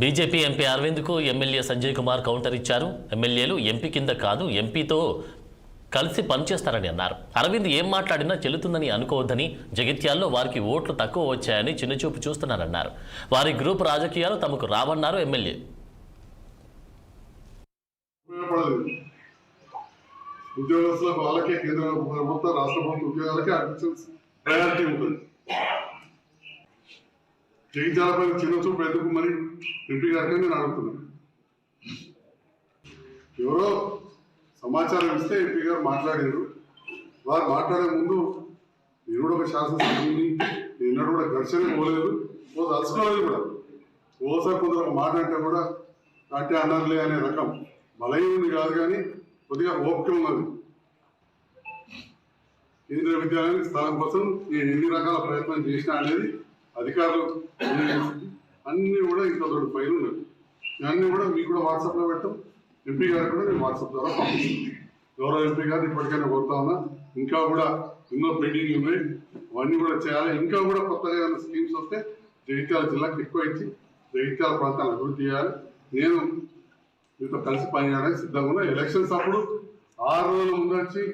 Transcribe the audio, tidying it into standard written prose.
BJP MP అరవింద్కు MLA Sanjay Kumar counter ఇచ్చారు. ఎమ్మెల్యేలు ఎంపీ కింద కాదు ఎంపీతో కలిసి పనిచేస్తారని అన్నారు. అరవింద్ ఏం మాట్లాడినా చెల్లుతుందని అనుకోవద్దని, జగిత్యాల్లో వారికి ఓట్లు తక్కువ వచ్చాయని చిన్నచూపు చూస్తున్నారన్నారు. వారి గ్రూప్ రాజకీయాలు తమకు రావన్నారు ఎమ్మెల్యే. ఉద్యోగస్తులకు వాళ్ళకే కేంద్ర ప్రభుత్వ రాష్ట్ర ప్రభుత్వ ఉద్యోగాలకే ప్రయారిటీ ఉంటుంది. జగిత్యాలపై చిన్న చూపు ఎందుకు మరి ఎంపీ గారికి నేను అడుగుతున్నాను. ఎవరో సమాచారం ఇస్తే ఎంపీ గారు మాట్లాడారు. వారు మాట్లాడే ముందు నేను కూడా ఒక శాసనసభ్యుని, నేను కూడా ఘర్షణ పోలేదు, తలుసుకోలేదు కూడా. ఓసారి కొందరు ఒక మాట అంటే కూడా అంటే అన్నర్లే అనే రకం బలహీనుడి కాదు, కానీ కొద్దిగా ఓపిక ఉన్నది. కేంద్రీయ విద్యాలయానికి స్థలం కోసం నేను ఎన్ని రకాల ప్రయత్నం చేసినా అనేది అధికారులు అన్నీ కూడా ఇంత దొడ్డు పైన ఉన్నది. అన్నీ కూడా మీకు కూడా వాట్సాప్లో పెట్టాం. ఎంపీ గారికి కూడా నేను వాట్సాప్ ద్వారా పంపిస్తాను. గౌరవ ఎంపీ గారిని ఇప్పటికైనా కోరుతా ఉన్నా, ఇంకా కూడా ఎన్నో పెండింగ్ ఉన్నాయి, అవన్నీ కూడా చేయాలి. ఇంకా కూడా కొత్తగా ఏమైనా స్కీమ్స్ వస్తే జగిత్యాల జిల్లాకు ఎక్కువ ఇచ్చి జగిత్యాల ప్రాంతాన్ని అభివృద్ధి చేయాలి. నేను మీతో కలిసి పనిచేయడానికి సిద్ధంగా ఉన్నా. ఎలక్షన్స్ అప్పుడు 6 రోజుల ముందు వచ్చి